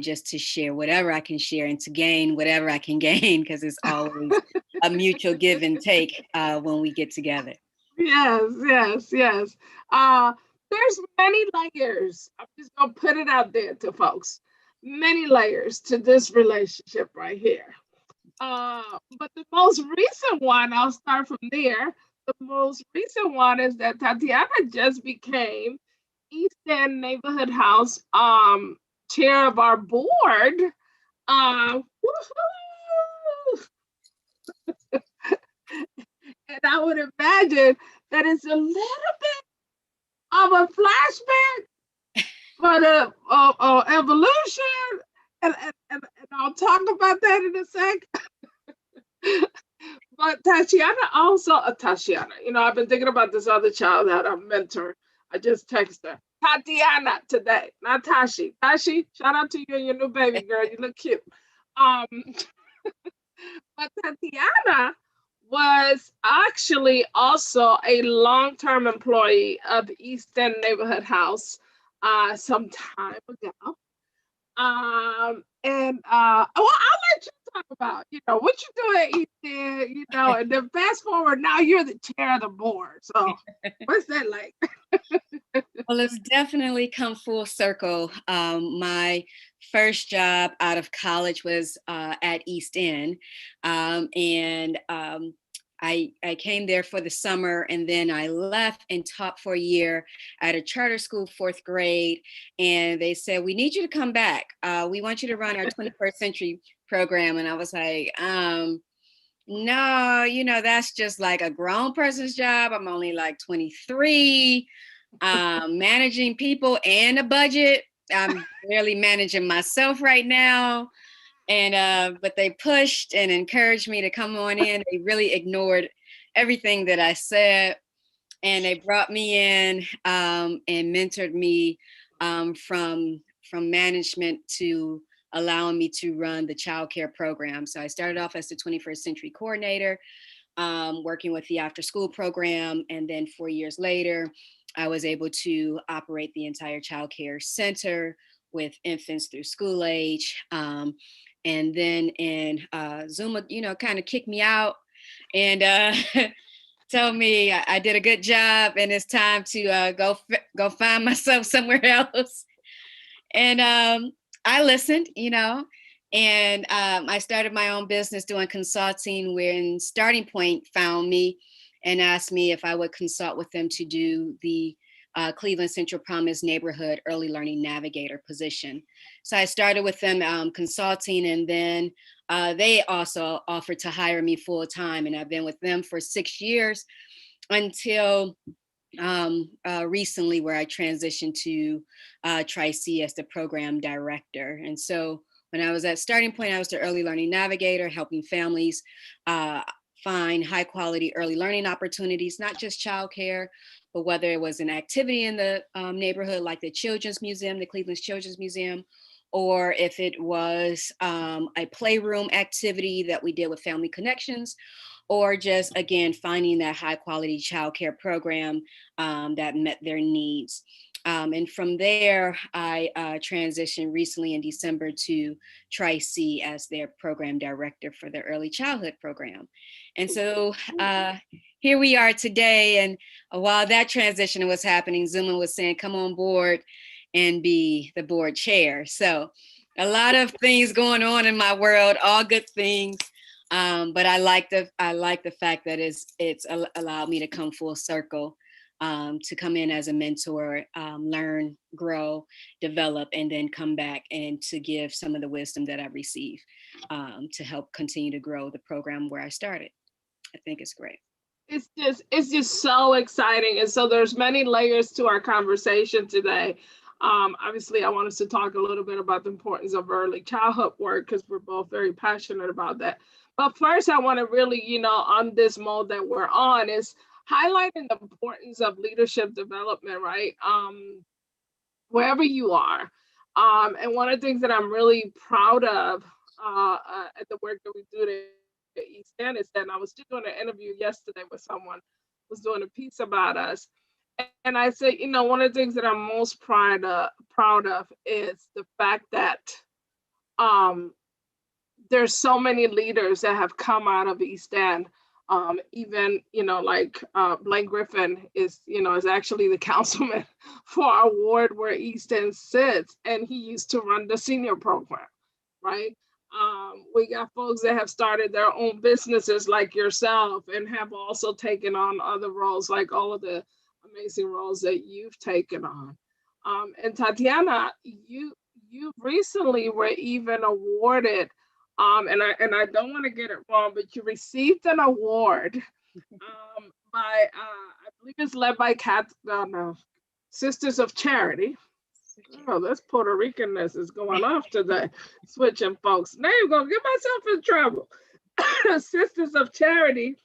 just to share whatever I can share and to gain whatever I can gain, because it's always a mutual give and take when we get together. Yes, yes, yes. Uh, there's many layers. I'm just gonna put it out there to folks. Many layers to this relationship right here. But the most recent one, I'll start from there. The most recent one is that Tatiana just became East End Neighborhood House chair of our board. Woohoo! And I would imagine that it's a little bit of a flashback for the evolution, and I'll talk about that in a sec. But Tatiana, I've been thinking about this other child that I mentor. I just texted her, Tatiana today, not Tashi. Tashi, shout out to you and your new baby girl. You look cute. Um, but Tatiana was actually also a long-term employee of East End Neighborhood House some time ago. And well, I'll let you talk about, what you do at East End, and then fast forward, now you're the chair of the board. So what's that like? Well, it's definitely come full circle. My first job out of college was at East End, and I came there for the summer, and then I left and taught for a year at a charter school, fourth grade. And they said, "We need you to come back. We want you to run our 21st century program." And I was like, no, that's just like a grown person's job. I'm only like 23, managing people and a budget. I'm barely managing myself right now. And but they pushed and encouraged me to come on in. They really ignored everything that I said, and they brought me in and mentored me from management to allowing me to run the child care program. So I started off as the 21st century coordinator, working with the after school program. And then 4 years later, I was able to operate the entire child care center with infants through school age. And then in Zuma, kind of kicked me out and told me I did a good job and it's time to go find myself somewhere else. And I listened, and I started my own business doing consulting when Starting Point found me and asked me if I would consult with them to do the Cleveland Central Promise Neighborhood Early Learning Navigator position. So I started with them consulting, and then they also offered to hire me full time. And I've been with them for 6 years until recently, where I transitioned to Tri-C as the program director. And so when I was at Starting Point, I was the early learning navigator, helping families find high quality early learning opportunities, not just childcare, but whether it was an activity in the neighborhood, like the Children's Museum, the Cleveland Children's Museum, or if it was a playroom activity that we did with Family Connections, or just, again, finding that high quality childcare program that met their needs. And from there, I transitioned recently in December to Tri-C as their program director for the early childhood program. And so here we are today. And while that transition was happening, Zuma was saying, come on board and be the board chair. So a lot of things going on in my world, all good things. But I like the fact that it's allowed me to come full circle, to come in as a mentor, learn, grow, develop, and then come back and to give some of the wisdom that I receive to help continue to grow the program where I started. I think it's great. It's just so exciting, and so there's many layers to our conversation today. Obviously, I want us to talk a little bit about the importance of early childhood work because we're both very passionate about that. But first, I want to really, on this mode that we're on, is highlighting the importance of leadership development, right? Wherever you are. And one of the things that I'm really proud of at the work that we do at East End is that I was just doing an interview yesterday with someone who was doing a piece about us. And I say, one of the things that I'm most proud of is the fact that um, there's so many leaders that have come out of East End. Even like Blaine Griffin is actually the councilman for our ward where East End sits, and he used to run the senior program, right? We got folks that have started their own businesses like yourself and have also taken on other roles, like all of the amazing roles that you've taken on. And Tatiana, you recently were even awarded, and I don't want to get it wrong, but you received an award by I believe it's led by no, Sisters of Charity. Oh, this Puerto Ricanness is going off today. Switching folks. Now you're gonna get myself in trouble. Sisters of Charity,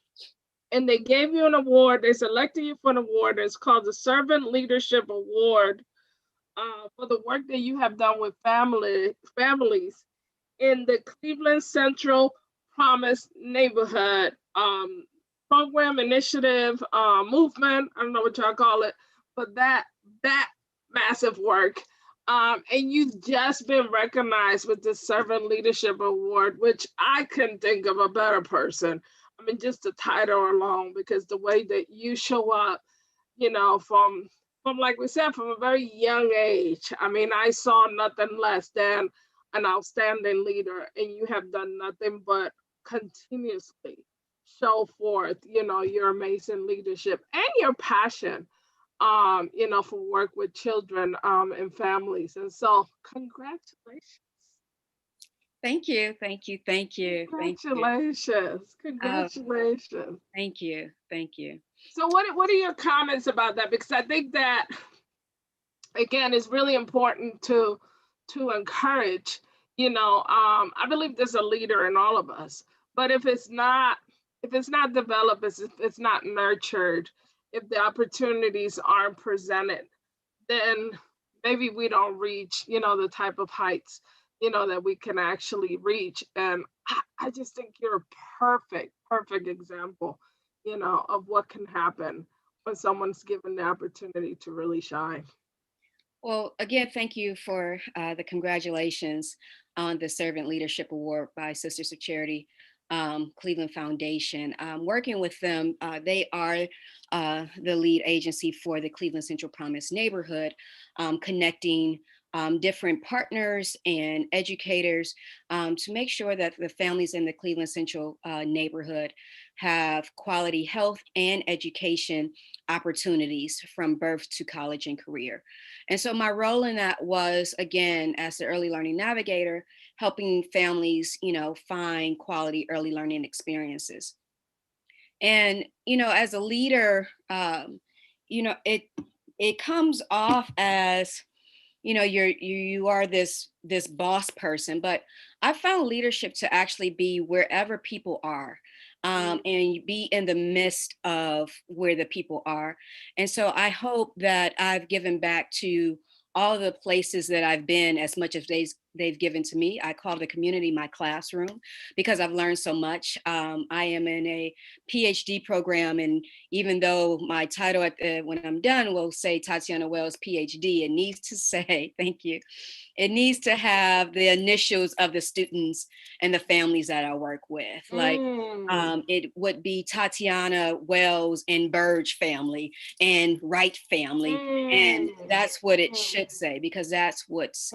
and they gave you an award. They selected you for an award. It's called the Servant Leadership Award for the work that you have done with families in the Cleveland Central Promise Neighborhood program, initiative, movement. I don't know what y'all call it, but that massive work. And you've just been recognized with the Servant Leadership Award, which I couldn't think of a better person. I mean, just the title alone, because the way that you show up, from like we said, from a very young age. I mean, I saw nothing less than an outstanding leader, and you have done nothing but continuously show forth, your amazing leadership and your passion, for work with children and families. And so, congratulations. Thank you, thank you, thank you, thank you. Congratulations. Uh, Congratulations. Thank you, thank you. So what are your comments about that? Because I think that again it's really important to encourage, I believe there's a leader in all of us, but if it's not developed, if it's not nurtured, if the opportunities aren't presented, then maybe we don't reach, the type of heights, that we can actually reach. And I just think you're a perfect example, of what can happen when someone's given the opportunity to really shine. Well, again, thank you for the congratulations on the Servant Leadership Award by Sisters of Charity Cleveland Foundation. Working with them, they are the lead agency for the Cleveland Central Promise neighborhood, connecting different partners and educators to make sure that the families in the Cleveland Central neighborhood have quality health and education opportunities from birth to college and career. And so my role in that was, again, as the early learning navigator, helping families, find quality early learning experiences. And, as a leader, it comes off as, you are this boss person, but I found leadership to actually be wherever people are, and be in the midst of where the people are. And so I hope that I've given back to all the places that I've been as much as they've given to me. I call the community my classroom because I've learned so much. I am in a PhD program, and even though my title when I'm done will say Tatiana Wells PhD, it needs to say, thank you, it needs to have the initials of the students and the families that I work with. Like it would be Tatiana Wells and Burge family and Wright family. And that's what it should say, because that's what's,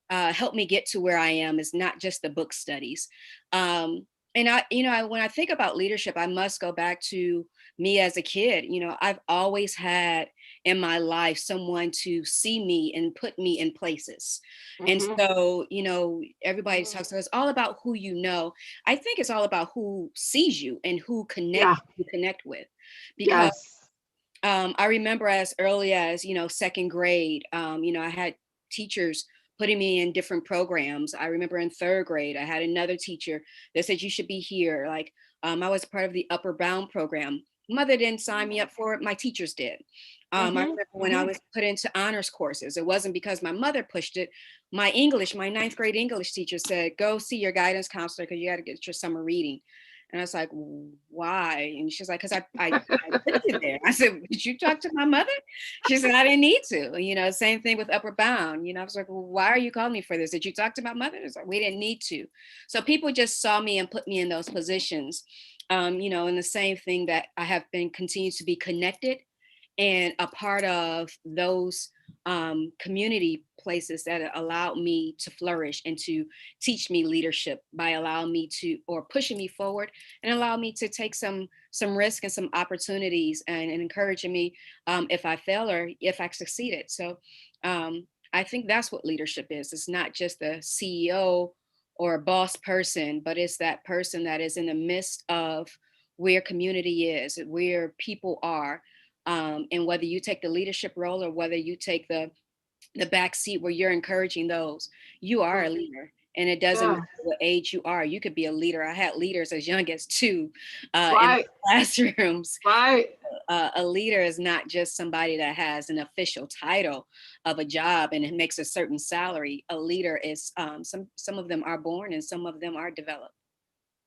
helped me get to where I am, is not just the book studies. And when I think about leadership, I must go back to me as a kid. I've always had in my life someone to see me and put me in places. And so, everybody talks about it's all about who you know. I think it's all about who sees you and who you connect with. Because I remember as early as, second grade, I had teachers putting me in different programs. I remember in third grade, I had another teacher that said, you should be here. Like I was part of the Upper Bound program. Mother didn't sign me up for it. My teachers did. I remember when I was put into honors courses, it wasn't because my mother pushed it. My ninth grade English teacher said, go see your guidance counselor because you got to get your summer reading. And I was like, why? And she's like, because I put you there. I said, did you talk to my mother? She said, I didn't need to. You know, same thing with Upward Bound. You know, I was like, well, why are you calling me for this? Did you talk to my mother? It's like, we didn't need to. So people just saw me and put me in those positions. You know, and the same thing that I have been continued to be connected and a part of those community places that allowed me to flourish and to teach me leadership by allowing me to, or pushing me forward and allow me to take some risk and some opportunities, and encouraging me if I fail or if I succeeded. So I think that's what leadership is. It's not just the CEO or a boss person, but it's that person that is in the midst of where community is, where people are, and whether you take the leadership role or whether you take the back seat where you're encouraging those, you are a leader. And it doesn't Yeah. matter what age you are, you could be a leader. I had leaders as young as 2 in Right. classrooms. Right. A leader is not just somebody that has an official title of a job and it makes a certain salary. A leader is some of them are born and some of them are developed.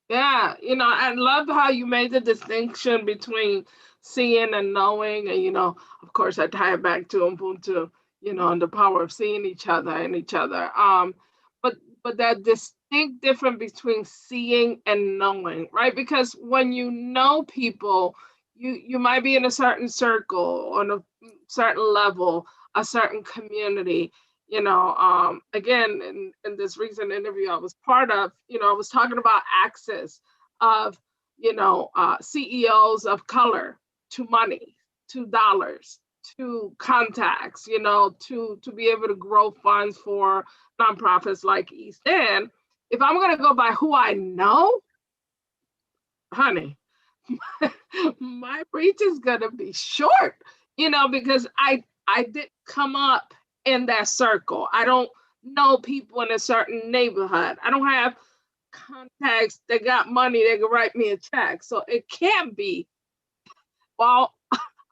Yeah, I love how you made the distinction between seeing and knowing, and of course, I tie it back to Ubuntu, and the power of seeing each other and each other. But that distinct difference between seeing and knowing, right? Because when you know people, you might be in a certain circle, on a certain level, a certain community, again, in this recent interview I was part of, I was talking about access of, CEOs of color to money, to dollars, to contacts, to be able to grow funds for nonprofits like East End. If I'm going to go by who I know, honey, my reach is going to be short, because I didn't come up in that circle. I don't know people in a certain neighborhood. I don't have contacts that got money that can write me a check. So it can't be, well,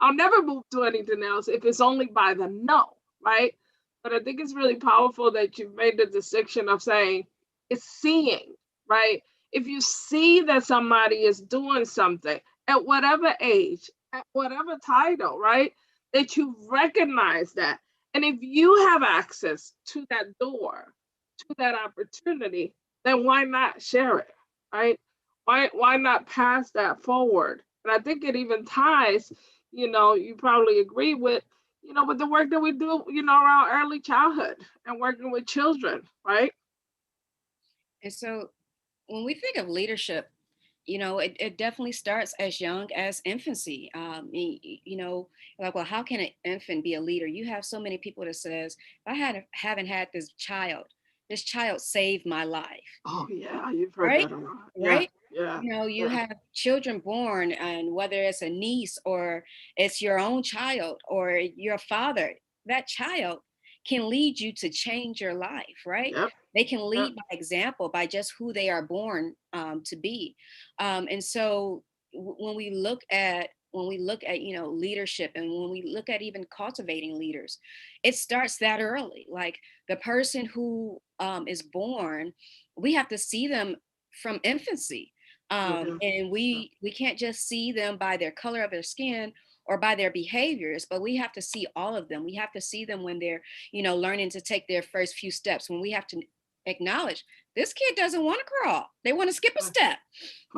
I'll never move to anything else if it's only by the no, right? But I think it's really powerful that you've made the distinction of saying it's seeing, right? If you see that somebody is doing something at whatever age, at whatever title, right? That you recognize that. And if you have access to that door, to that opportunity, then why not share it, right? Why not pass that forward? And I think it even ties, you probably agree with the work that we do, around early childhood and working with children, right? And so when we think of leadership, you know, it definitely starts as young as infancy. You know, like, well, how can an infant be a leader? You have so many people that says, if I haven't had this child saved my life, Oh yeah, you've heard right? that a lot. Yeah, Right? yeah, You know, you yeah. have children born, and whether it's a niece or it's your own child or your father, that child can lead you to change your life, right? Yep, They can yep. lead by example, by just who they are born to be. And so when we look at leadership, and when we look at even cultivating leaders, it starts that early. Like the person who is born, we have to see them from infancy, Mhm. and we can't just see them by their color of their skin or by their behaviors, but we have to see all of them. We have to see them when they're learning to take their first few steps, when we have to acknowledge this kid doesn't want to crawl, they want to skip a step,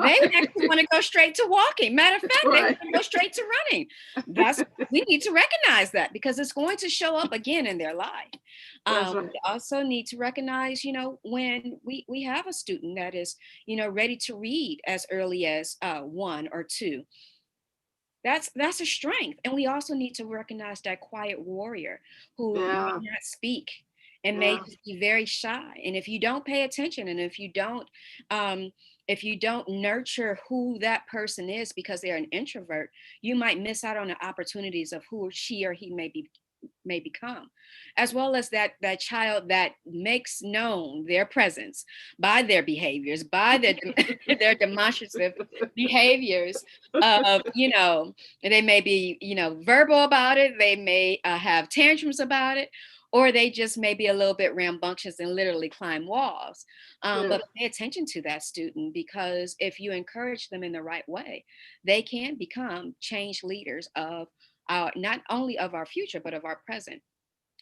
they actually want to go straight to walking. Matter of fact, they want Right. to go straight to running. That's We need to recognize that because it's going to show up again in their life. That's right. We also need to recognize, when we have a student that is, ready to read as early as 1 or 2. That's a strength. And we also need to recognize that quiet warrior who may Yeah, not speak and may yeah. just be very shy. And if you don't pay attention, and um, if you don't nurture who that person is because they're an introvert, you might miss out on the opportunities of who she or he may become, as well as that child that makes known their presence by their behaviors, by their their demonstrative behaviors of, they may be, verbal about it, they may have tantrums about it, or they just may be a little bit rambunctious and literally climb walls. Yeah. But pay attention to that student, because if you encourage them in the right way, they can become change leaders of our, not only of our future, but of our present.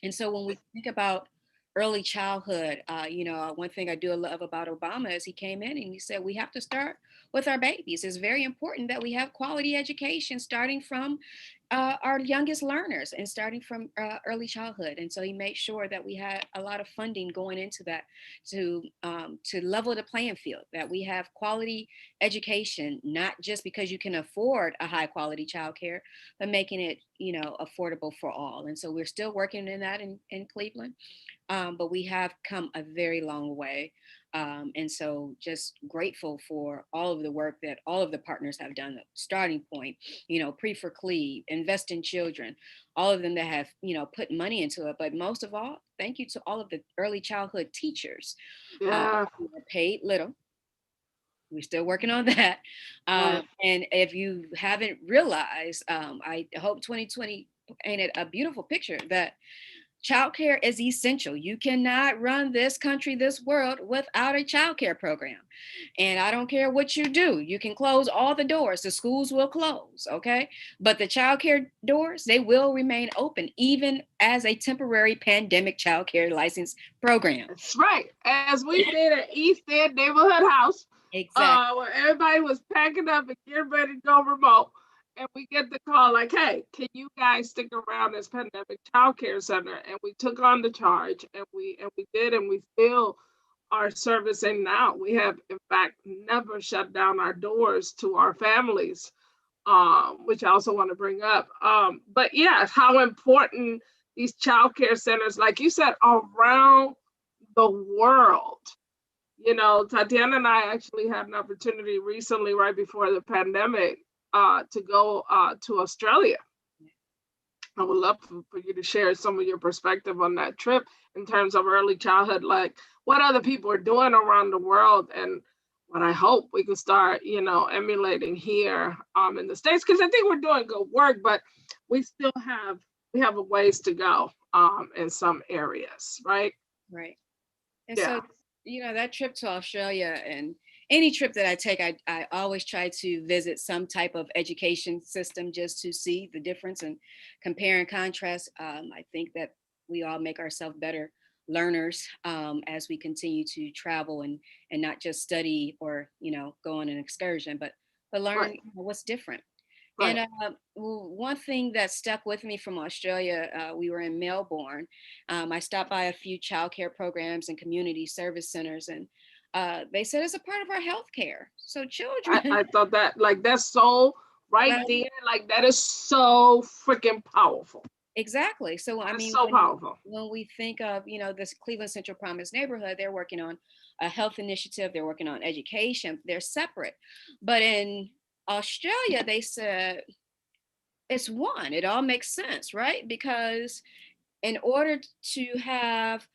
And so when we think about early childhood, one thing I do love about Obama is he came in and he said, we have to start with our babies. It's very important that we have quality education starting from our youngest learners and starting from early childhood. And so he made sure that we had a lot of funding going into that to level the playing field, that we have quality education, not just because you can afford a high quality childcare, but making it, affordable for all. And so we're still working in that in Cleveland, but we have come a very long way. And so just grateful for all of the work that all of the partners have done. Starting Point, Pre for Cleve, Invest in Children, all of them that have, put money into it. But most of all, thank you to all of the early childhood teachers Yeah. who are paid little. We're still working on that. Right. And if you haven't realized, I hope 2020 painted a beautiful picture that childcare is essential. You cannot run this country, this world without a childcare program. And I don't care what you do. You can close all the doors. The schools will close, okay? But the childcare doors, they will remain open, even as a temporary pandemic childcare license program. That's right. As we did at East End Neighborhood House, Exactly. where everybody was packing up and getting ready to go remote. And we get the call like, hey, can you guys stick around as pandemic childcare center? And we took on the charge, and we did, and we still are servicing now. We have in fact never shut down our doors to our families, which I also want to bring up. But yeah, how important these childcare centers, like you said, around the world. Tatiana and I actually had an opportunity recently, right before the pandemic, to go to Australia. I would love for you to share some of your perspective on that trip in terms of early childhood, like what other people are doing around the world, and what I hope we can start, emulating here in the States, because I think we're doing good work, but we still have a ways to go in some areas, right? Right. And Yeah. so, that trip to Australia, and any trip that I take, I always try to visit some type of education system just to see the difference and compare and contrast. I think that we all make ourselves better learners as we continue to travel and not just study or, go on an excursion, but learn Right. what's different. And Right. one thing that stuck with me from Australia, we were in Melbourne. I stopped by a few childcare programs and community service centers, and they said it's a part of our healthcare. So children, I thought that, like, that's so right well, there, like that is so freaking powerful. exactly. So I That's mean, so powerful. when we think of this Cleveland Central Promise neighborhood, they're working on a health initiative. They're working on education. They're separate, but in Australia, they said it's one. It all makes sense, right? Because in order to have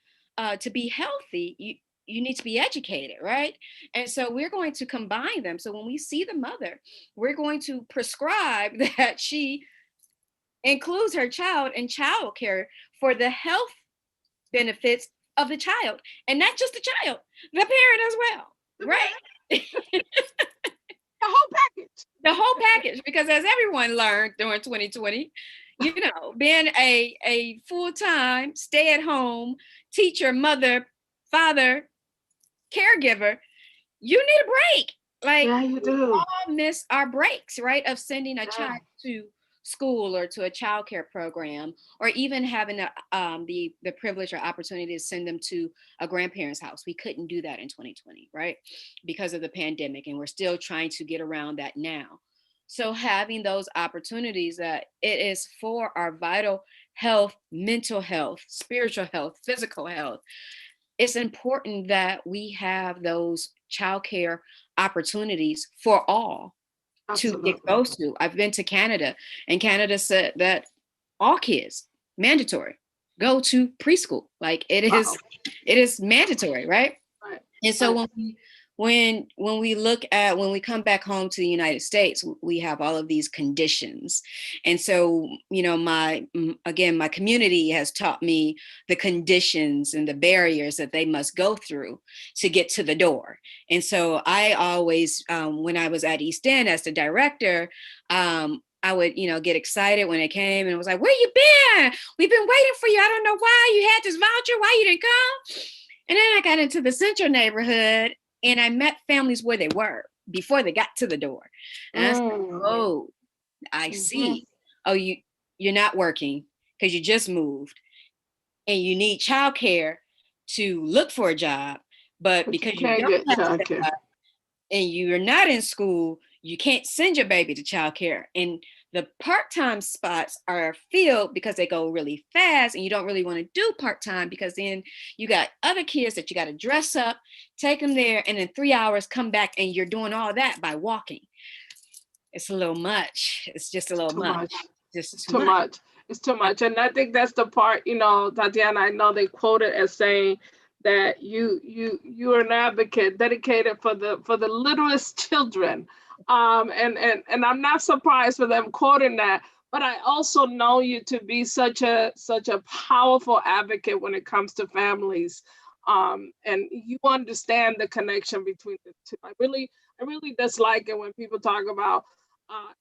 to be healthy, you need to be educated, right? And so we're going to combine them. So when we see the mother, we're going to prescribe that she includes her child in child care for the health benefits of the child, and not just the child, the parent as well, right? The whole package. The whole package, because as everyone learned during 2020, being a full-time stay-at-home teacher, mother, father, caregiver, you need a break. Like, Yeah, you we do. all miss our breaks, right? Of sending a Yeah. child to school or to a childcare program, or even having the privilege or opportunity to send them to a grandparent's house. We couldn't do that in 2020, right? Because of the pandemic, and we're still trying to get around that now. So having those opportunities, that it is for our vital health, mental health, spiritual health, physical health, it's important that we have those childcare opportunities for all to get Absolutely. exposed to. I've been to Canada, and Canada said that all kids, mandatory, go to preschool. Like, Wow. it is mandatory, right? Right. And so Right. when we look at, when we come back home to the United States, we have all of these conditions. And so, you know, again, my community has taught me the conditions and the barriers that they must go through to get to the door. And so I always, when I was at East End as the director, I would, you know, get excited when it came and it was like, where you been? We've been waiting for you. I don't know why you had this voucher, why you didn't come. And then I got into the central neighborhood and I met families where they were before they got to the door. And I said, oh, I see. Oh, you're not working because you just moved and you need childcare to look for a job. But because you don't have a job and you're not in school, you can't send your baby to childcare. And the part-time spots are filled because they go really fast and you don't really want to do part-time because then you got other kids that you got to dress up, take them there, and in 3 hours come back and you're doing all that by walking. It's a little much. It's just a little much. Just too much. It's too much. And I think that's the part, you know, Tatiana, I know they quote it as saying that you are an advocate dedicated for the littlest children. And I'm not surprised for them quoting that, but I also know you to be such a powerful advocate when it comes to families. And you understand the connection between the two. I really dislike it when people talk about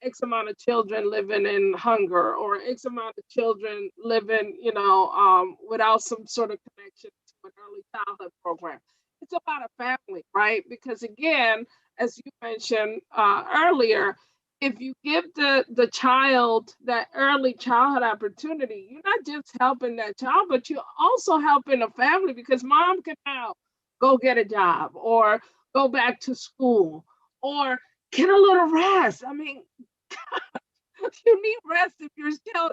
X amount of children living in hunger or X amount of children living, you know, without some sort of connection to an early childhood program. It's about a family, right? Because again, as you mentioned earlier, if you give the child that early childhood opportunity, you're not just helping that child, but you're also helping a family because mom can now go get a job or go back to school or get a little rest. I mean, you need rest if you're still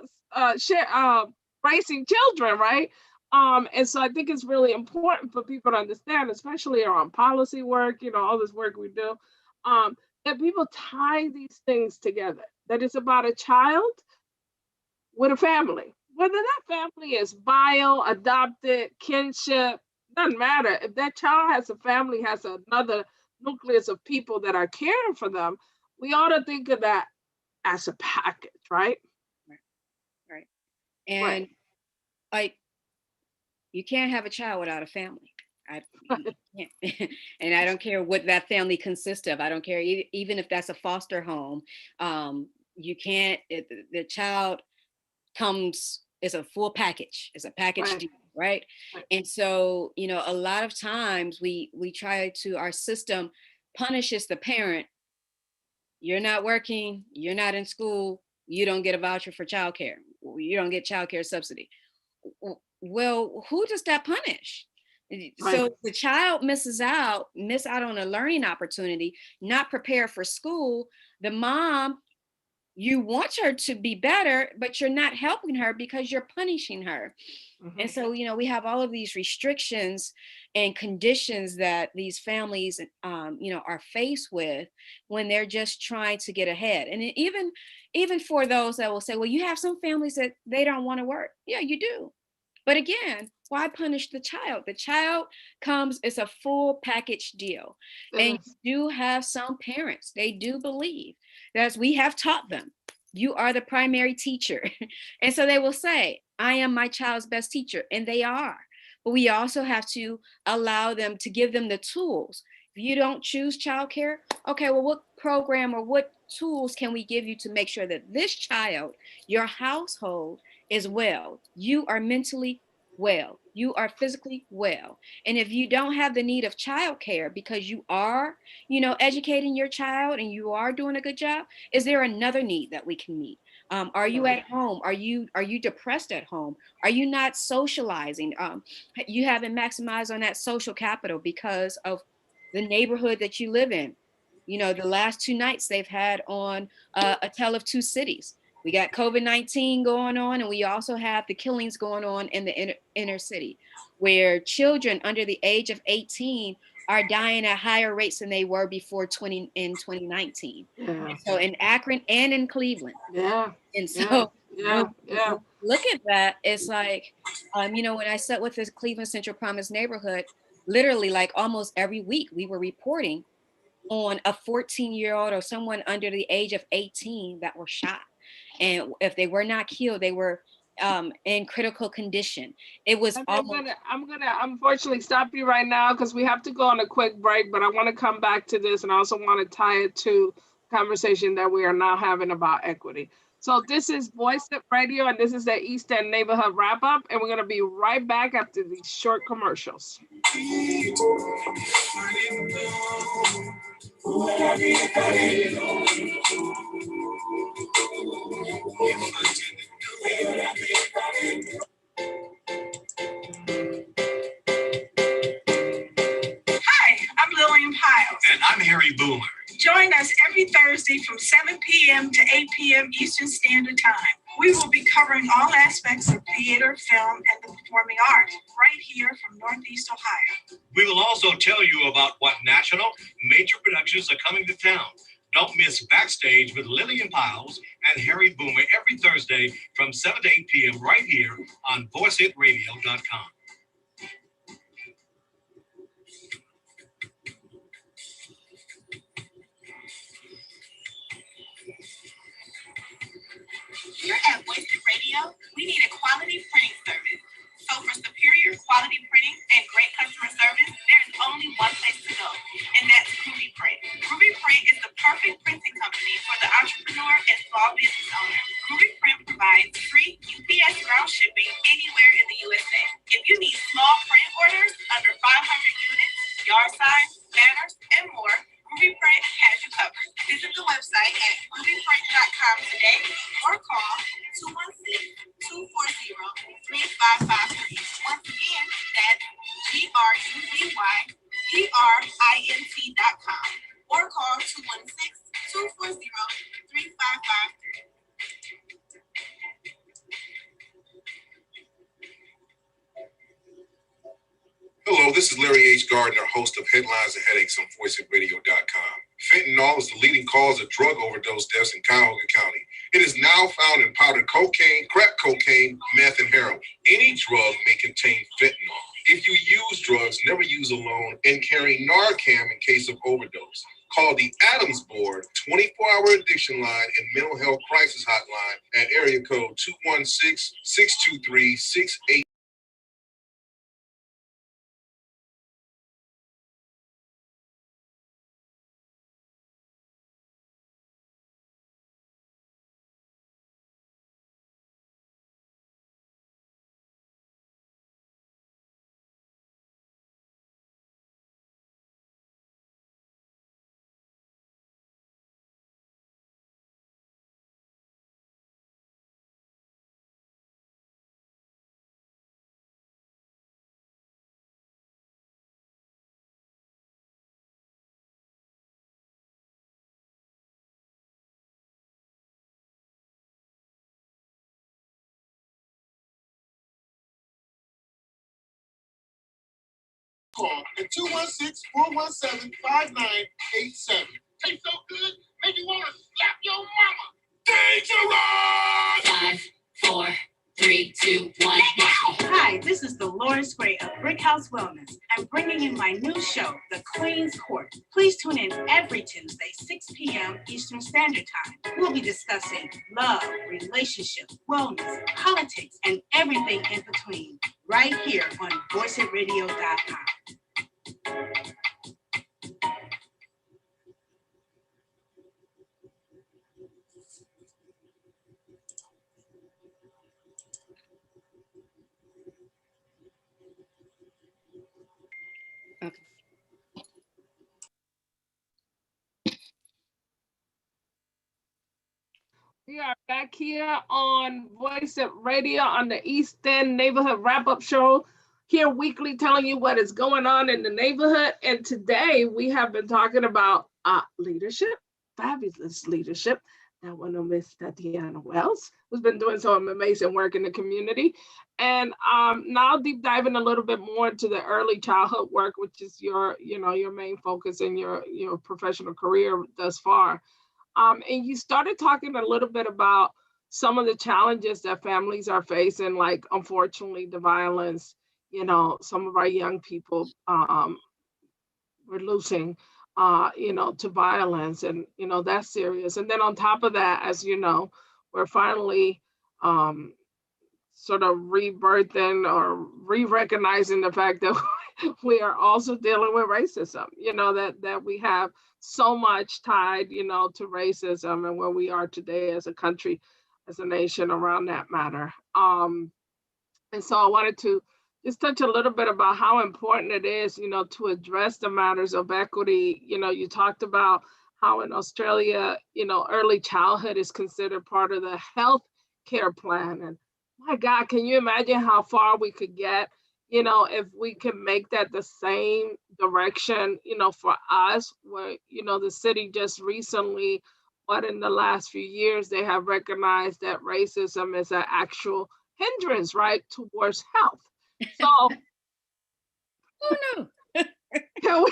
raising children, right? And so I think it's really important for people to understand, especially around policy work, you know, all this work we do, that people tie these things together. That it's about a child with a family. Whether that family is bio, adopted, kinship, doesn't matter. If that child has a family, has another nucleus of people that are caring for them, we ought to think of that as a package, right? Right. And like, you can't have a child without a family. And I don't care what that family consists of. I don't care even if that's a foster home. You can't. The child comes is a full package. It's a package deal, right? And so, you know, a lot of times we try to, our system punishes the parent. You're not working. You're not in school. You don't get a voucher for childcare. You don't get childcare subsidy. Well, who does that punish? So the child miss out on a learning opportunity, not prepared for school. The mom, you want her to be better, but you're not helping her because you're punishing her. And so, you know, we have all of these restrictions and conditions that these families, you know, are faced with when they're just trying to get ahead. And even for those that will say, well, you have some families that they don't want to work. Yeah, you do. But again, why punish the child? The child comes, it's a full package deal. And you do have some parents, they do believe that we have taught them, you are the primary teacher. And so they will say, I am my child's best teacher. And they are. But we also have to allow them to give them the tools. If you don't choose childcare, okay, well, what program or what tools can we give you to make sure that this child, your household, is well? You are mentally well. You are physically well. And if you don't have the need of childcare because you are, you know, educating your child and you are doing a good job, is there another need that we can meet? Are you at home? Are you depressed at home? Are you not socializing? You haven't maximized on that social capital because of the neighborhood that you live in. You know, the last 2 nights they've had on A Tale of Two Cities. We got COVID-19 going on, and we also have the killings going on in the inner city, where children under the age of 18 are dying at higher rates than they were before 2019. So in Akron and in Cleveland. And so look at that. It's like, you know, when I sat with this Cleveland Central Promise neighborhood, literally like almost every week we were reporting on a 14-year-old or someone under the age of 18 that were shot. And if they were not killed, they were in critical condition. It was almost. I'm gonna unfortunately stop you right now because we have to go on a quick break, but I want to come back to this and I also want to tie it to conversation that we are now having about equity. So this is Voice It Radio and this is the East End Neighborhood Wrap Up, and we're gonna be right back after these short commercials. I'm Lillian Piles. And I'm Harry Boomer. Join us every Thursday from 7 p.m. to 8 p.m. Eastern Standard Time. We will be covering all aspects of theater, film, and the performing arts right here from Northeast Ohio. We will also tell you about what national major productions are coming to town. Don't miss Backstage with Lillian Piles and Harry Boomer every Thursday from 7 to 8 p.m. right here on VoiceItRadio.com. Here at Voice It Radio, we need a quality printing service. So for superior quality printing and great customer service, there is only one place to go, and that's Groovy Print. Groovy Print is the perfect printing company for the entrepreneur and small business owner. Groovy Print provides free UPS ground shipping anywhere in the USA. If you need small print orders under 500 units, yard signs, banners, and more, Groovy Print has you covered. Visit the website at groovyprint.com today or call 216-240-3553. Once again, that's GRUVYPRINT.com or call 216-240-3553. Hello, this is Larry H. Gardner, host of Headlines and Headaches on VoiceItRadio.com. Fentanyl is the leading cause of drug overdose deaths in Cuyahoga County. It is now found in powdered cocaine, crack cocaine, meth, and heroin. Any drug may contain fentanyl. If you use drugs, never use alone, and carry Narcan in case of overdose. Call the Adams Board 24-hour addiction line and mental health crisis hotline at area code 216-623-68. Call at 216-417-5987. Tastes so good, make you want to slap your mama. Dangerous! 5, 4, 3, 2, 1, now. Hi, this is Dolores Gray of Brick House Wellness. I'm bringing you my new show, The Queen's Court. Please tune in every Tuesday, 6 p.m. Eastern Standard Time. We'll be discussing love, relationships, wellness, politics, and everything in between, right here on VoiceItRadio.com. Okay. We are back here on Voice It Radio on the East End Neighborhood Wrap-Up Show, here weekly telling you what is going on in the neighborhood. And today we have been talking about leadership, fabulous leadership. I want to miss Tatiana Wells, who's been doing some amazing work in the community. And now deep diving a little bit more into the early childhood work, which is your main focus in your professional career thus far. And you started talking a little bit about some of the challenges that families are facing, like unfortunately the violence, some of our young people we're losing, to violence, and that's serious. And then on top of that, as you know, we're finally um, sort of rebirthing or re-recognizing the fact that we are also dealing with racism. That we have so much tied, to racism and where we are today as a country, as a nation around that matter. And so I wanted to just touch a little bit about how important it is, to address the matters of equity. You talked about how in Australia, early childhood is considered part of the health care plan. And my God, can you imagine how far we could get, if we could make that the same direction, for us, where, the city just recently, what in the last few years, they have recognized that racism is an actual hindrance, right, towards health. So Oh no. can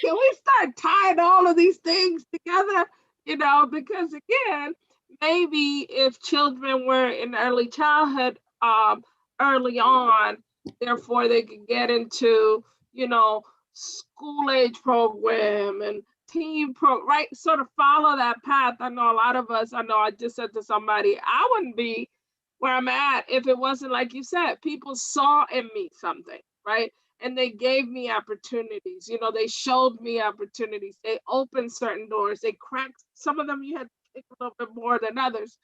we start tying all of these things together? Because again, maybe if children were in early childhood, early on, therefore they could get into, school age program and right, sort of follow that path. I know a lot of us, I just said to somebody, I wouldn't be where I'm at if it wasn't like you said, people saw in me something, right? And they gave me opportunities. They showed me opportunities. They opened certain doors. They cracked some of them. You had to kick a little bit more than others,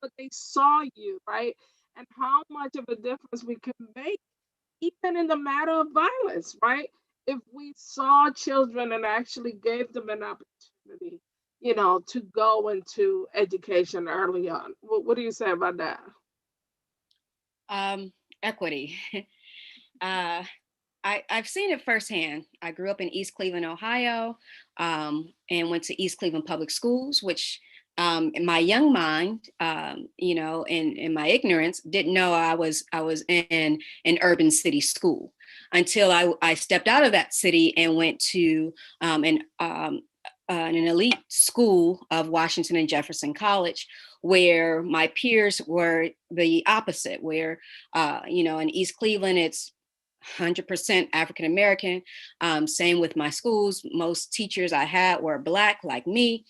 but they saw you, right? And how much of a difference we can make, even in the matter of violence, right? If we saw children and actually gave them an opportunity, to go into education early on. What do you say about that? Equity. I've seen it firsthand. I grew up in East Cleveland, Ohio, and went to East Cleveland Public Schools, which in my young mind, in my ignorance, didn't know I was in an urban city school until I stepped out of that city and went to an elite school of Washington and Jefferson College, where my peers were the opposite, where, in East Cleveland, it's 100% African American. Same with my schools. Most teachers I had were Black, like me.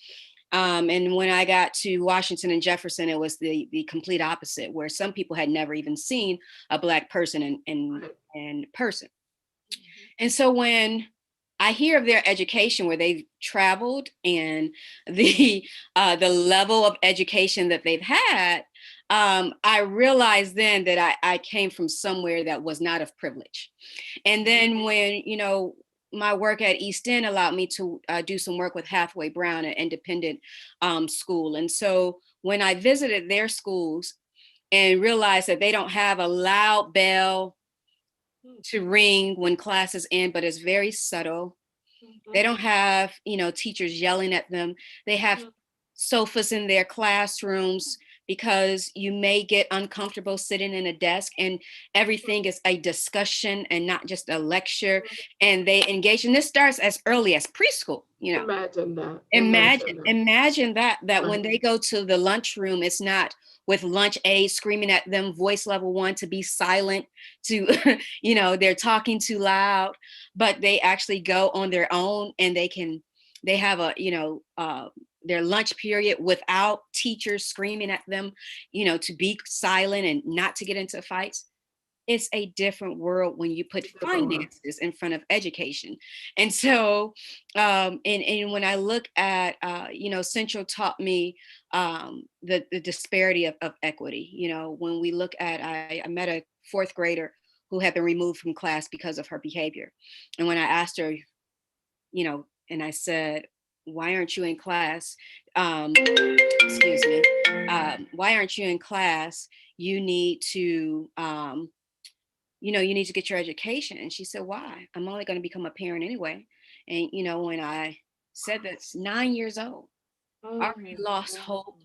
And when I got to Washington and Jefferson, it was the complete opposite, where some people had never even seen a Black person in person. And so when I hear of their education, where they've traveled, and the level of education that they've had, I realized then that I came from somewhere that was not of privilege. And then when, my work at East End allowed me to do some work with Hathaway Brown, an independent school. And so when I visited their schools and realized that they don't have a loud bell to ring when classes end, but it's very subtle. They don't have, teachers yelling at them. They have sofas in their classrooms because you may get uncomfortable sitting in a desk, and everything is a discussion and not just a lecture. And they engage, and this starts as early as preschool, Imagine that. Imagine that when they go to the lunchroom, it's not with lunch aides screaming at them, voice level 1 to be silent, to, they're talking too loud, but they actually go on their own, and they have their lunch period without teachers screaming at them, to be silent and not to get into fights. It's a different world when you put finances in front of education. And so, and when I look at, Central taught me the disparity of equity. When we look at, I met a 4th grader who had been removed from class because of her behavior. And when I asked her, and I said, why aren't you in class? Excuse me. Why aren't you in class? You need to, you need to get your education. And she said, why? I'm only going to become a parent anyway. And, when I said that's 9 years old, already lost hope,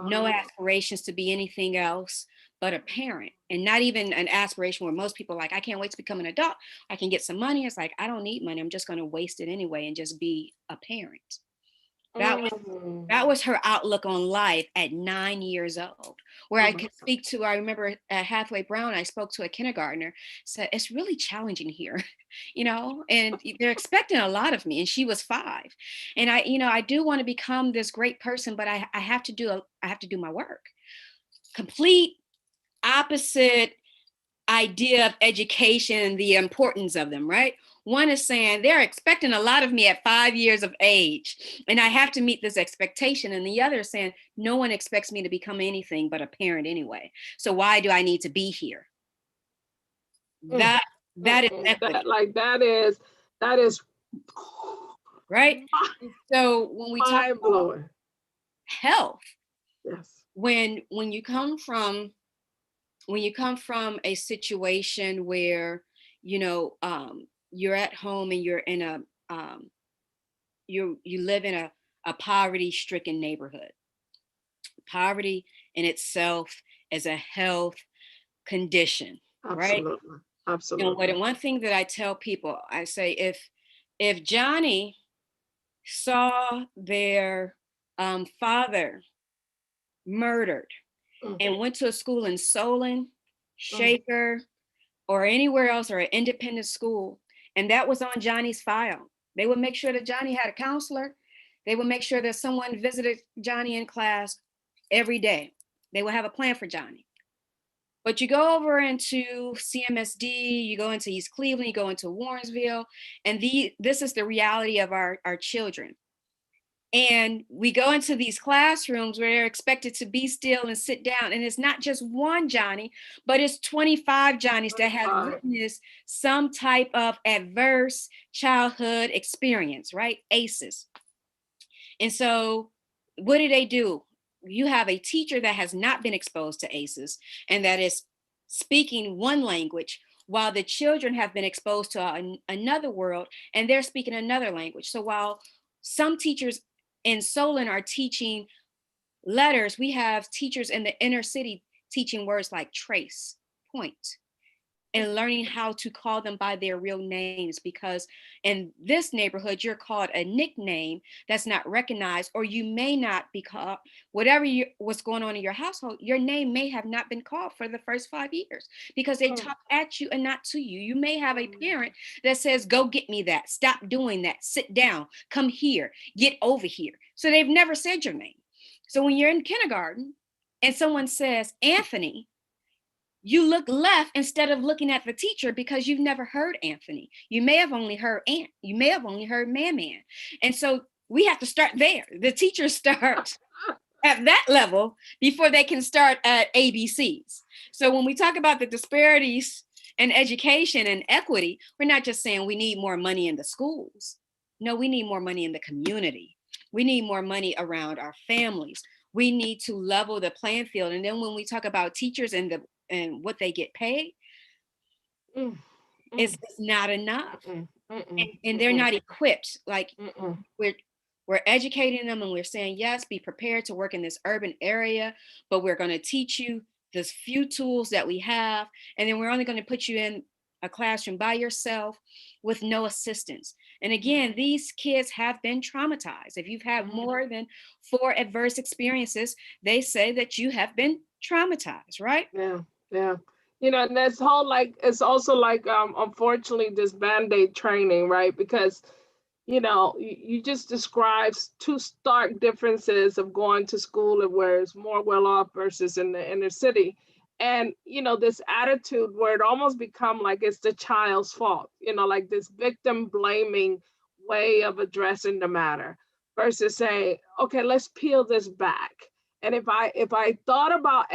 no aspirations to be anything else but a parent, and not even an aspiration where most people are like, I can't wait to become an adult. I can get some money. It's like, I don't need money. I'm just going to waste it anyway and just be a parent. That was her outlook on life at 9 years old, where I could speak to, I remember at Hathaway Brown, I spoke to a kindergartner, said, it's really challenging here, and they're expecting a lot of me. And she was 5. And I do want to become this great person, but I have to do my work. Complete opposite idea of education, the importance of them, right? One is saying they're expecting a lot of me at 5 years of age, and I have to meet this expectation. And the other is saying no one expects me to become anything but a parent anyway. So why do I need to be here? That is equity. That is right. So when we talk about health, yes, when you come from a situation where you're at home and you're in a you live in a poverty-stricken neighborhood. Poverty in itself is a health condition, right? Absolutely. One thing that I tell people, I say, if Johnny saw their father murdered and went to a school in Solon, Shaker, or anywhere else, or an independent school, and that was on Johnny's file, they would make sure that Johnny had a counselor. They would make sure that someone visited Johnny in class every day. They would have a plan for Johnny. But you go over into CMSD, you go into East Cleveland, you go into Warrensville, and this is the reality of our children. And we go into these classrooms where they're expected to be still and sit down. And it's not just one Johnny, but it's 25 Johnnies that have witnessed some type of adverse childhood experience, right? ACEs. And so what do? You have a teacher that has not been exposed to ACEs and that is speaking one language, while the children have been exposed to another world and they're speaking another language. So while some teachers in Solon are teaching letters, we have teachers in the inner city teaching words like trace, point, and learning how to call them by their real names, because in this neighborhood, you're called a nickname that's not recognized, or you may not be called, what's going on in your household, your name may have not been called for the first 5 years because they talk at you and not to you. You may have a parent that says, go get me that, stop doing that, sit down, come here, get over here. So they've never said your name. So when you're in kindergarten and someone says, Anthony, you look left instead of looking at the teacher because you've never heard Anthony. You may have only heard Ant. You may have only heard Man. And so we have to start there. The teachers start at that level before they can start at ABCs. So when we talk about the disparities in education and equity, we're not just saying we need more money in the schools. No, we need more money in the community. We need more money around our families. We need to level the playing field. And then when we talk about teachers and what they get paid, it's not enough. And they're not equipped. Like we're educating them and we're saying, yes, be prepared to work in this urban area, but we're going to teach you this few tools that we have. And then we're only going to put you in a classroom by yourself with no assistance. And again, these kids have been traumatized. If you've had more than 4 adverse experiences, they say that you have been traumatized, right? Yeah. And that's whole, it's also unfortunately, this Band-Aid training, right? Because, you just described 2 stark differences of going to school and where it's more well-off versus in the inner city. And, this attitude where it almost become like it's the child's fault, like this victim blaming way of addressing the matter versus saying, okay, let's peel this back. And if I thought about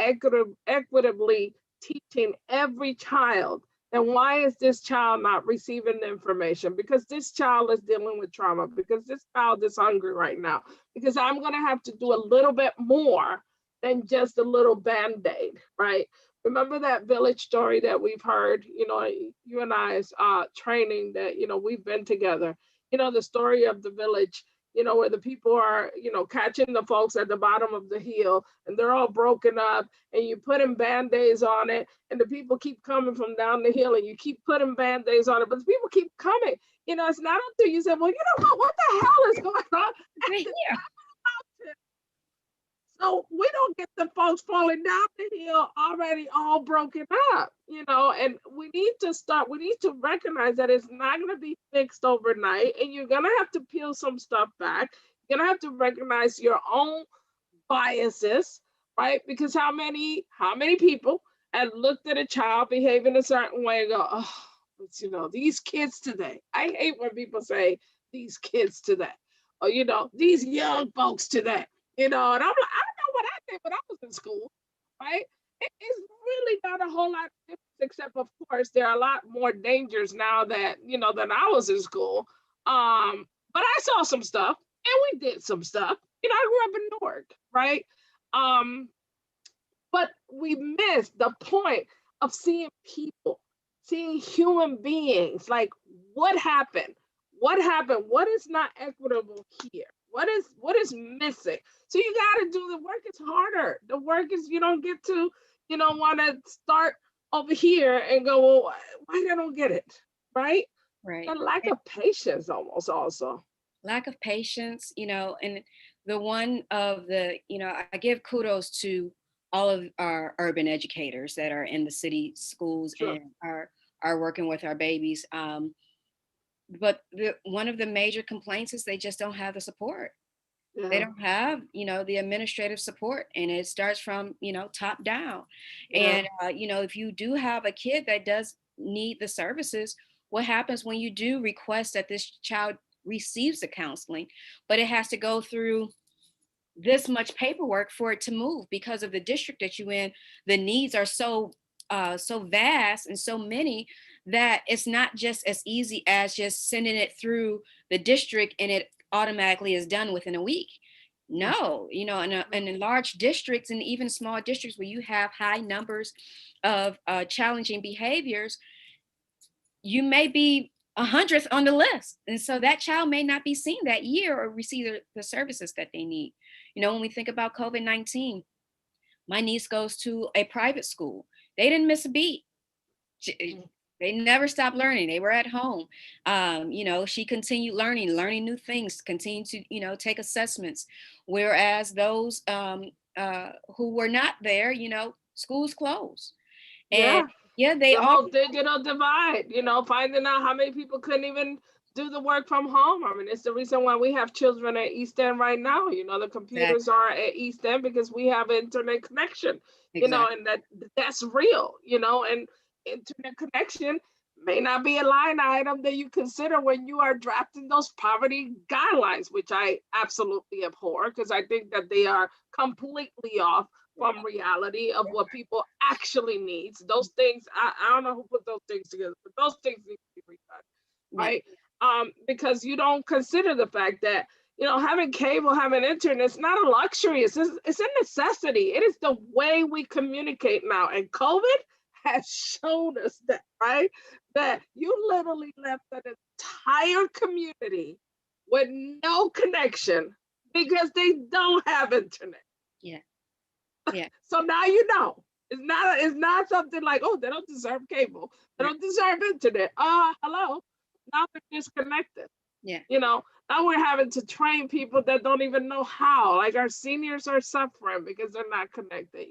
equitably teaching every child, then why is this child not receiving the information? Because this child is dealing with trauma, because this child is hungry right now, because I'm going to have to do a little bit more than just a little Band-Aid, right? Remember that village story that we've heard, you and I's training that, we've been together, the story of the village, where the people are, catching the folks at the bottom of the hill and they're all broken up and you putting Band-Aids on it and the people keep coming from down the hill and you keep putting Band-Aids on it, but the people keep coming, It's not until you say, well, what the hell is going on? Right here. So we don't get the folks falling down the hill already all broken up, and we need to recognize that it's not going to be fixed overnight, and you're going to have to peel some stuff back. You're going to have to recognize your own biases, right? Because how many people have looked at a child behaving a certain way and go, oh, but these kids today. I hate when people say these kids today, or these young folks today. And I'm like, I don't know what I did when I was in school, right? It's really not a whole lot of difference, except of course there are a lot more dangers now that than I was in school. But I saw some stuff and we did some stuff. I grew up in Newark, right? But we missed the point of seeing people, seeing human beings. Like, what happened? What happened? What is not equitable here? What is missing? So you got to do the work. It's harder. The work is, you don't get to, want to start over here and go, well, why they don't get it, right? Right. The lack of patience almost also. Lack of patience, and the one of the, I give kudos to all of our urban educators that are in the city schools. Sure. And are working with our babies. But one of the major complaints is they just don't have the support. Yeah. They don't have, the administrative support, and it starts from, top down. Yeah. And, if you do have a kid that does need the services, what happens when you do request that this child receives the counseling, but it has to go through this much paperwork for it to move because of the district that you're in? The needs are so vast and so many that it's not just as easy as just sending it through the district and it automatically is done within a week. No, and in large districts and even small districts where you have high numbers of challenging behaviors, you may be 100th on the list. And so that child may not be seen that year or receive the services that they need. When we think about COVID-19, my niece goes to a private school. They didn't miss a beat. They never stopped learning. They were at home. She continued learning new things, continued to, take assessments. Whereas those who were not there, schools closed. And they the whole digital divide, finding out how many people couldn't even do the work from home. I mean, it's the reason why we have children at East End right now. The computers are at East End because we have internet connection, exactly. And that's real, and internet connection may not be a line item that you consider when you are drafting those poverty guidelines, which I absolutely abhor because I think that they are completely off from reality of what people actually need. Those things, I don't know who put those things together, but those things need to be redone, right? Because you don't consider the fact that, having cable, having internet, it's not a luxury, it's a necessity. It is the way we communicate now. And COVID has shown us that, right? That you literally left an entire community with no connection because they don't have internet. Yeah. Yeah. So now it's not something like, oh, they don't deserve cable. They don't deserve internet. Hello. Now they're disconnected. Yeah. Now we're having to train people that don't even know how. Like our seniors are suffering because they're not connected,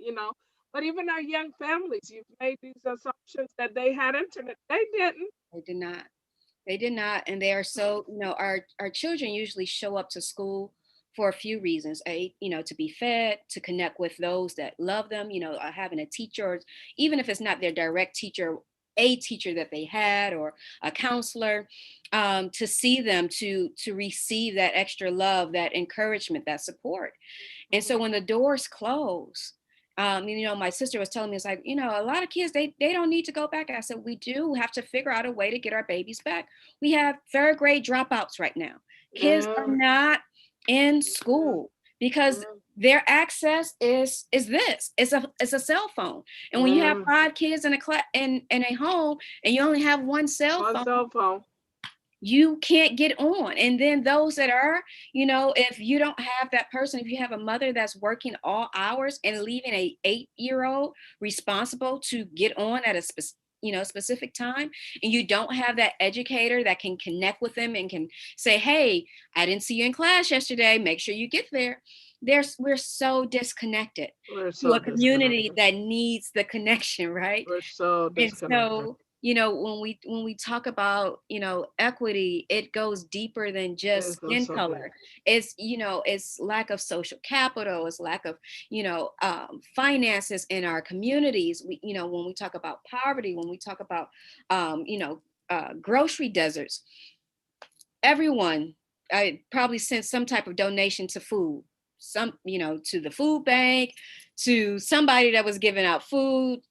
But even our young families, you've made these assumptions that they had internet. They didn't. They did not. And they are so, our children usually show up to school for a few reasons. To be fed, to connect with those that love them, having a teacher, or even if it's not their direct teacher, a teacher that they had or a counselor, to see them, to receive that extra love, that encouragement, that support. And so when the doors close, my sister was telling me, it's like, a lot of kids, they don't need to go back. I said, we do have to figure out a way to get our babies back. We have third grade dropouts right now. Kids are not in school because their access is this. It's a cell phone. And when you have 5 kids in a home and you only have one cell phone, you can't get on. And then those that are, if you don't have that person, if you have a mother that's working all hours and leaving a 8-year-old responsible to get on at a specific time, and you don't have that educator that can connect with them and can say, hey, I didn't see you in class yesterday, make sure you get there. We're so disconnected to a community that needs the connection, right? We're so disconnected. And so, when we talk about, equity, it goes deeper than just skin color. It's, it's lack of social capital, it's lack of, finances in our communities. When we talk about poverty, when we talk about, grocery deserts, everyone probably sent some type of donation to food, to the food bank, to somebody that was giving out food,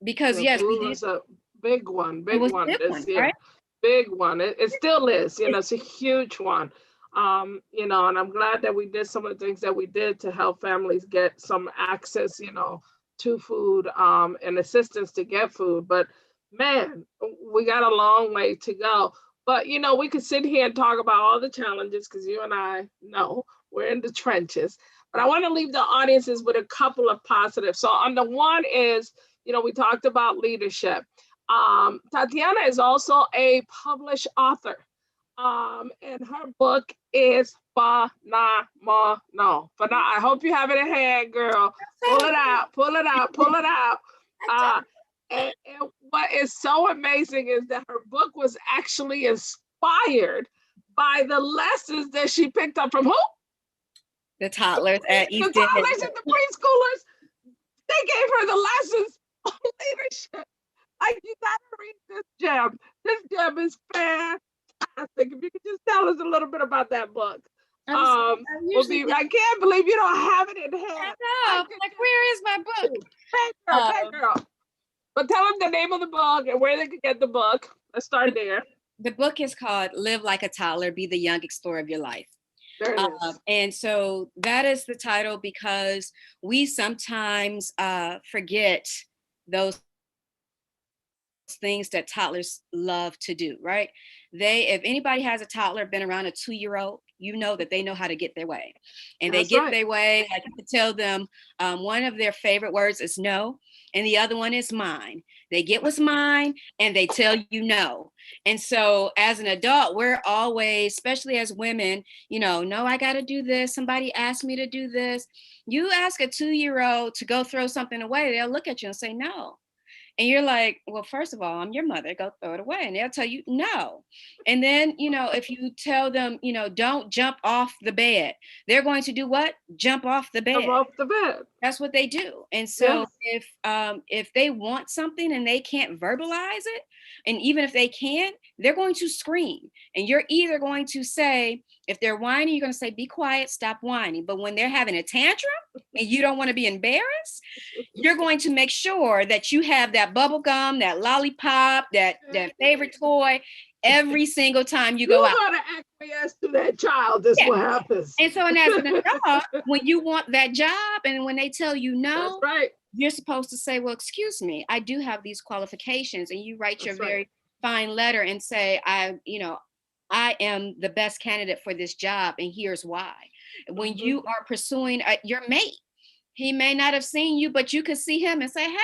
because yes, food was a big one, right? Big one. It still is, it's a huge one. And I'm glad that we did some of the things that we did to help families get some access, to food, and assistance to get food. But man, we got a long way to go. But, we could sit here and talk about all the challenges, because you and I know we're in the trenches. But I want to leave the audiences with a couple of positives. So on the one is, we talked about leadership. Tatiana is also a published author. And her book is phenomenal. I hope you have it in hand, girl. Pull it out. And what is so amazing is that her book was actually inspired by the lessons that she picked up from who? The toddlers at East End. The toddlers and the preschoolers. They gave her the lessons on leadership. Like, you gotta read this gem. This gem is fantastic. If you could just tell us a little bit about that book. I can't believe you don't have it in hand. I know. Like, where is my book? Hey, girl. But tell them the name of the book and where they can get the book. Let's start there. The book is called Live Like a Toddler, Be the Young Explorer of Your Life. There it is. And so that is the title because we sometimes forget those things that toddlers love to do, right? If anybody has a toddler, been around a 2-year-old, you know that they know how to get their way. And That's they get right. their way. I can tell them one of their favorite words is no, and the other one is mine. They get what's mine and they tell you no. And so as an adult, we're always, especially as women, no, I got to do this. Somebody asked me to do this. You ask a 2-year-old to go throw something away, they'll look at you and say no. And you're like, well, first of all, I'm your mother, go throw it away. And they'll tell you no. And then, if you tell them, don't jump off the bed, they're going to do what? Jump off the bed. Jump off the bed. That's what they do. And so if they want something and they can't verbalize it, and even if they can, they're going to scream. And you're either going to say, if they're whining, you're going to say, be quiet, stop whining. But when they're having a tantrum and you don't want to be embarrassed, you're going to make sure that you have that bubble gum, that lollipop, that favorite toy every single time you go out. You're going to acquiesce to that child. That's what happens. And so, and as an adult, when you want that job and when they tell you no, that's right. You're supposed to say, well, excuse me, I do have these qualifications. And you write your very fine letter and say, I am the best candidate for this job, and here's why. When you are pursuing your mate, he may not have seen you, but you could see him and say, hey,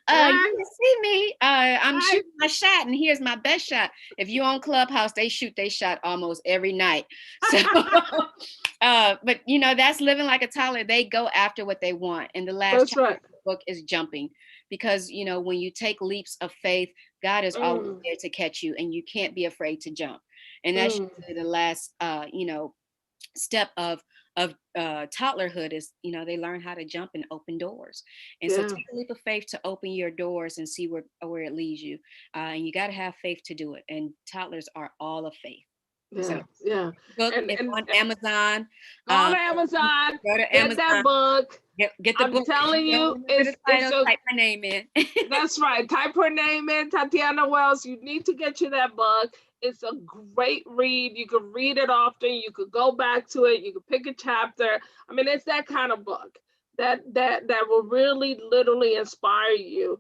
you can see me. I'm shooting my shot, and here's my best shot. If you're on Clubhouse, they shoot their shot almost every night. So, but that's living like a toddler. They go after what they want. And the last chapter of the book is jumping, because when you take leaps of faith, God is always there to catch you, and you can't be afraid to jump. And that's usually the last, step of toddlerhood is, they learn how to jump and open doors. And so take a leap of faith to open your doors and see where it leads you. And you got to have faith to do it. And toddlers are all of faith. Book on Amazon. On Amazon. Go to get Amazon. That book. Get the book. I'm telling you, it's type my name in. That's right. Type her name in, Tatiana Wells. You need to get you that book. It's a great read. You can read it often. You could go back to it. You could pick a chapter. I mean, it's that kind of book that will really literally inspire you,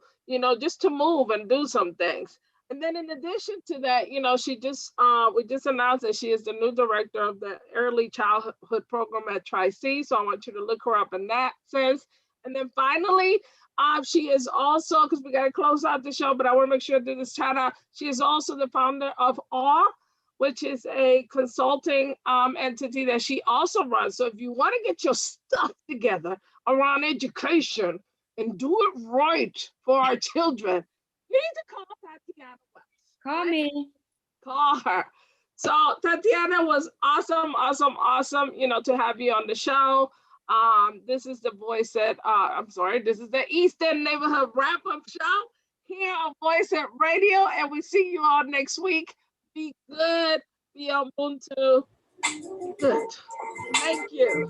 just to move and do some things. And then in addition to that, she just we just announced that she is the new director of the early childhood program at Tri-C. So I want you to look her up in that sense. And then finally, She is also, because we got to close out the show, but I want to make sure to do this shout out. She is also the founder of AWE, which is a consulting entity that she also runs. So if you want to get your stuff together around education and do it right for our children, you need to call Tatiana West. Call me. Call her. So Tatiana, was awesome, you know, to have you on the show. This is the voice that, this is the Eastern Neighborhood Wrap-Up Show here on Voice It Radio, and we see you all next week. Be good, be Ubuntu, good. Thank you.